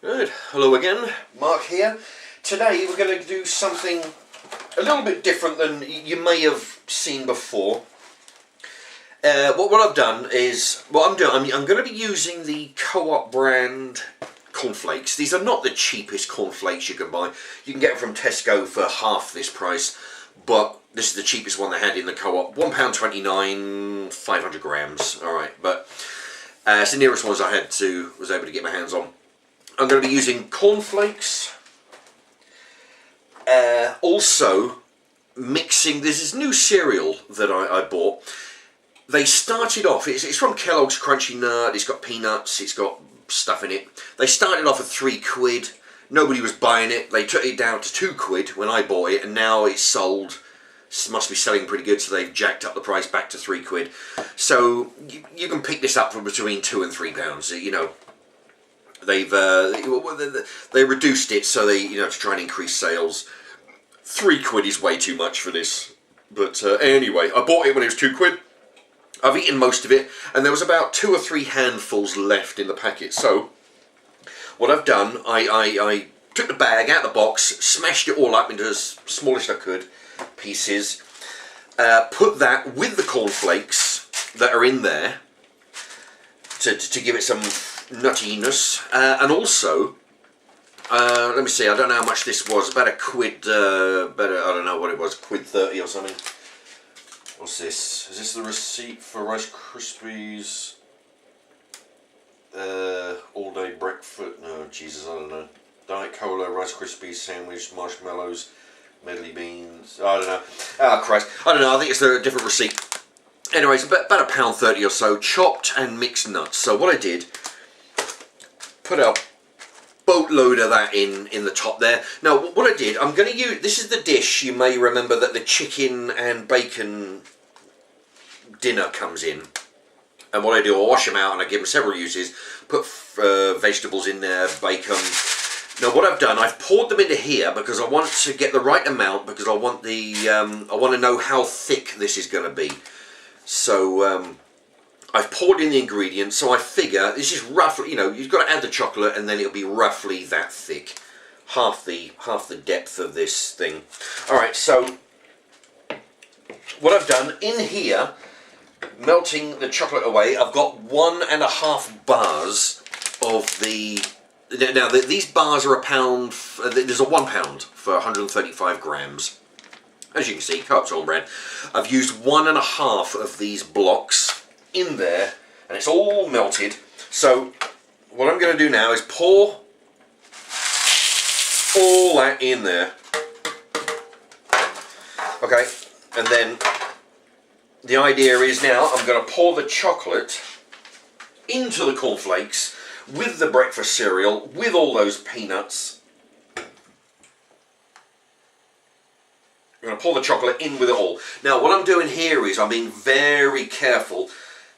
Good. Hello again, Mark here. Today we're going to do something a little bit different than you may have seen before. What I've done is, I'm going to be using the Co-op brand cornflakes. These are not the cheapest cornflakes you can buy. You can get them from Tesco for half this price, but this is the cheapest one they had in the Co-op. £1.29, 500 grams. All right, but it's the nearest ones I was able to get my hands on. I'm going to be using cornflakes. Also mixing, there's this new cereal that I bought. They started off, it's from Kellogg's Crunchy Nut, it's got peanuts, it's got stuff in it. They started off at £3. Nobody was buying it. They took it down to £2 when I bought it, and now it's sold. Must be selling pretty good, so they've jacked up the price back to £3. So you can pick this up for between £2 and £3. You know, they reduced it so to try and increase sales. £3 is way too much for this, but anyway, I bought it when it was £2. I've eaten most of it, and there was about 2 or 3 handfuls left in the packet. So what I've done, I took the bag out of the box, smashed it all up into as small as I could pieces, put that with the cornflakes that are in there to give it some nuttiness, and also let me see, I don't know how much this was, about £1, I don't know what it was, £1.30 or something. What's this? Is this the receipt for Rice Krispies all day breakfast? No, Jesus, I don't know. Diet Cola, Rice Krispies sandwich, marshmallows, medley beans. I don't know. Oh Christ, I don't know. I think it's a different receipt. Anyways, about £1.30 or so, chopped and mixed nuts. So what I did, put a boatload of that in the top there. Now what I did, I'm going to use, this is the dish you may remember that the chicken and bacon dinner comes in. And what I do, I wash them out and I give them several uses, put vegetables in there, bacon. Now what I've done, I've poured them into here because I want to get the right amount, because I want I want to know how thick this is going to be. So I've poured in the ingredients, so I figure this is roughly, you've got to add the chocolate and then it'll be roughly that thick. Half the depth of this thing. Alright, so what I've done in here, melting the chocolate away, I've got 1.5 bars of the... Now these bars are £1, there's a £1 for 135 grams. As you can see, Co-op's own brand. I've used 1.5 of these blocks in there, and it's all melted. So what I'm going to do now is pour all that in there. Okay, and then the idea is now I'm going to pour the chocolate into the cornflakes with the breakfast cereal, with all those peanuts. I'm going to pour the chocolate in with it all. Now what I'm doing here is I'm being very careful.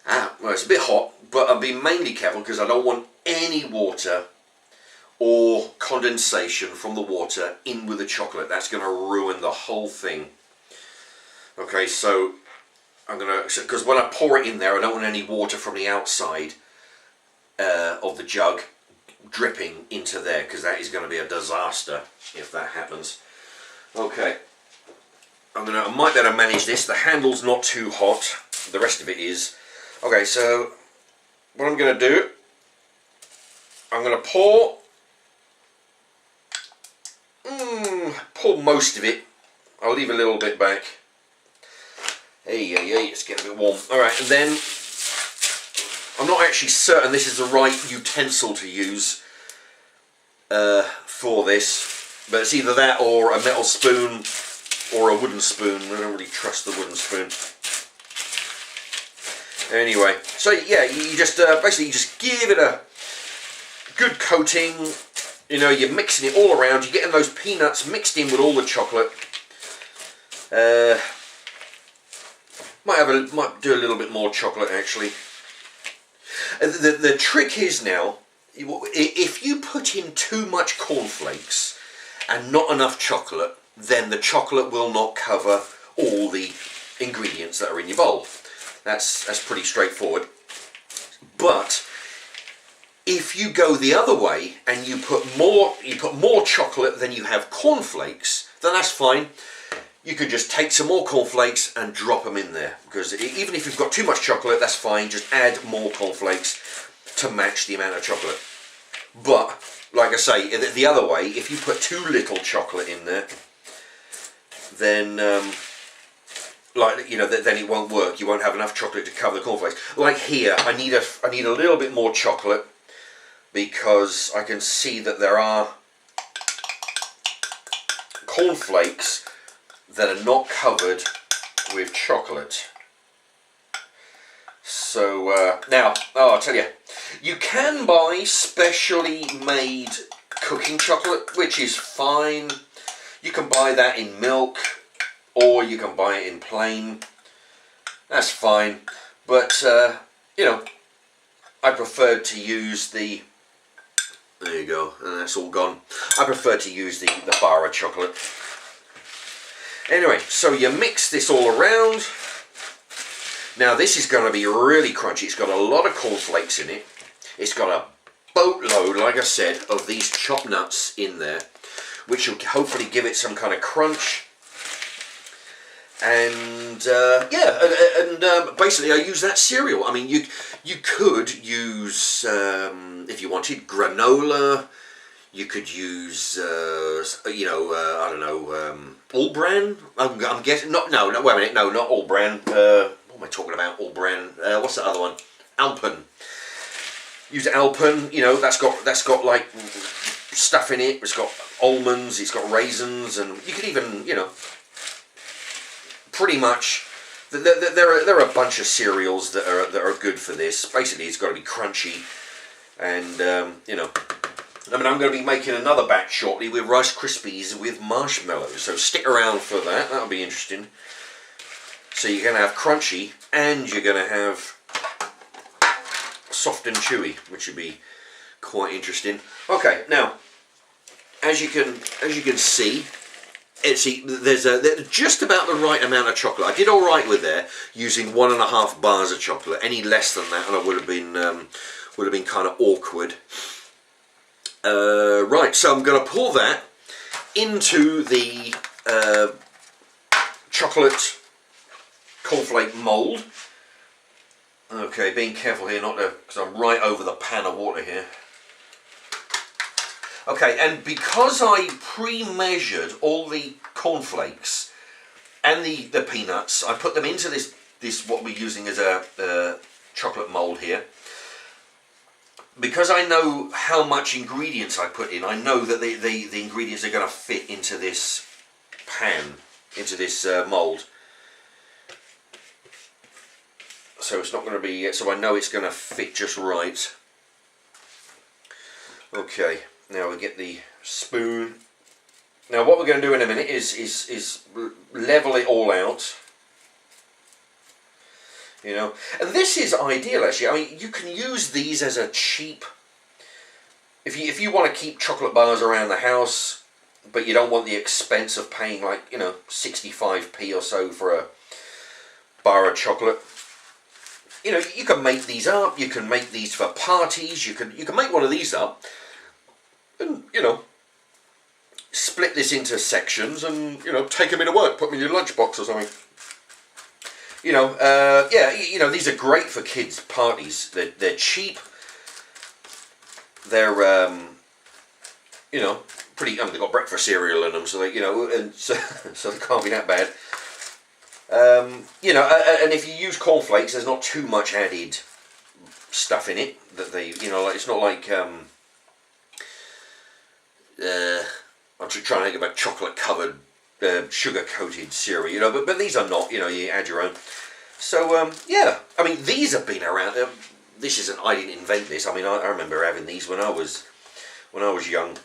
Well, it's a bit hot, but I'm being mainly careful because I don't want any water or condensation from the water in with the chocolate. That's going to ruin the whole thing. Okay, so I'm going to, because when I pour it in there, I don't want any water from the outside of the jug dripping into there, because that is going to be a disaster if that happens. Okay, I might be able to manage this. The handle's not too hot. The rest of it is. Okay, so what I'm going to do, I'm going to pour most of it. I'll leave a little bit back. Hey, it's getting a bit warm. Alright, and then I'm not actually certain this is the right utensil to use for this, but it's either that or a metal spoon or a wooden spoon. I don't really trust the wooden spoon. Anyway, so yeah, you just basically you just give it a good coating. You're mixing it all around. You're getting those peanuts mixed in with all the chocolate. Might do a little bit more chocolate actually. The trick is now, if you put in too much cornflakes and not enough chocolate, then the chocolate will not cover all the ingredients that are in your bowl. That's pretty straightforward. But If you go the other way and you put more chocolate than you have cornflakes, then that's fine. You can just take some more cornflakes and drop them in there, because even if you've got too much chocolate, that's fine. Just add more cornflakes to match the amount of chocolate. But like I say, the other way, if you put too little chocolate in there, then then it won't work. You won't have enough chocolate to cover the cornflakes. Like here, I need a little bit more chocolate, because I can see that there are cornflakes that are not covered with chocolate. So now, I'll tell you, you can buy specially made cooking chocolate, which is fine. You can buy that in milk, or you can buy it in plain. That's fine. But I preferred to use the... There you go, and that's all gone. I prefer to use the bar of chocolate. Anyway, so you mix this all around. Now this is going to be really crunchy. It's got a lot of cornflakes in it. It's got a boatload, like I said, of these chopped nuts in there, which will hopefully give it some kind of crunch. And basically I use that cereal. I mean, you could use, if you wanted, granola. You could use, I don't know, all bran. I'm guessing. Wait a minute. No, not all bran. What am I talking about? All bran. What's the other one? Alpen. Use Alpen. That's got like stuff in it. It's got almonds. It's got raisins, and you could even, pretty much. There are a bunch of cereals that are good for this. Basically, it's got to be crunchy, and I mean, I'm going to be making another batch shortly with Rice Krispies with marshmallows, so stick around for that. That'll be interesting. So you're going to have crunchy, and you're going to have soft and chewy, which would be quite interesting. Okay, now as you can see, there's just about the right amount of chocolate. I did all right with there using 1.5 bars of chocolate. Any less than that, and I would have been kind of awkward. Right, so I'm going to pour that into the chocolate cornflake mould. Okay, being careful here not to, because I'm right over the pan of water here. Okay, and because I pre-measured all the cornflakes and the peanuts, I put them into this what we're using as a chocolate mould here. Because I know how much ingredients I put in, I know that the ingredients are going to fit into this pan, into this mould. So it's not going to be, so I know it's going to fit just right. Okay, now we get the spoon. Now what we're going to do in a minute is level it all out. And this is ideal actually. I mean, you can use these as a cheap, if you want to keep chocolate bars around the house, but you don't want the expense of paying like 65p or so for a bar of chocolate. You can make these up. You can make these for parties. You can make one of these up, and split this into sections, and take them into work. Put them in your lunchbox or something. These are great for kids' parties. They're cheap. They're pretty. I mean, they've got breakfast cereal in them, so they and so they can't be that bad. And if you use cornflakes, there's not too much added stuff in it that they, it's not like I'm trying to think about chocolate covered. Sugar-coated cereal, but these are not. You add your own. So I mean, these have been around. This isn't. I didn't invent this. I mean, I remember having these when I was young.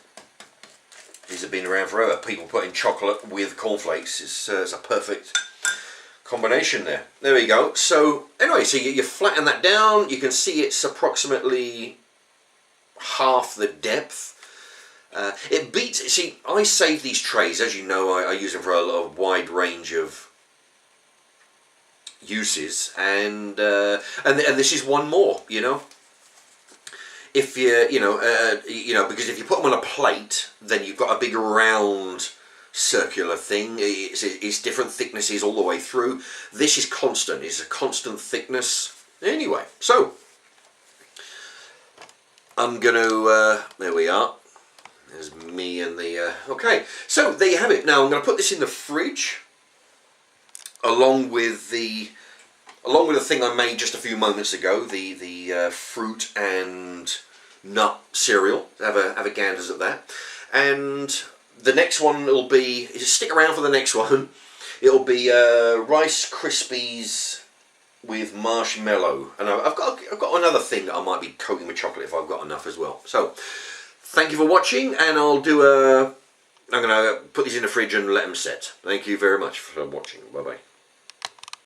These have been around forever. People putting chocolate with cornflakes is it's a perfect combination there. There we go. So anyway, so you flatten that down. You can see it's approximately half the depth. It beats. See, I save these trays, as you know. I use them for a wide range of uses, and this is one more. if because if you put them on a plate, then you've got a big round circular thing. It's different thicknesses all the way through. This is constant. It's a constant thickness. Anyway, so I'm going to, there we are. There's me and the, okay. So there you have it. Now I'm going to put this in the fridge along with the thing I made just a few moments ago, the fruit and nut cereal. Have a ganders at that. And the next one will be, stick around for the next one. It'll be Rice Krispies with marshmallow, and I've got another thing that I might be coating with chocolate if I've got enough as well. So thank you for watching, and I'm going to put these in the fridge and let them set. Thank you very much for watching. Bye bye.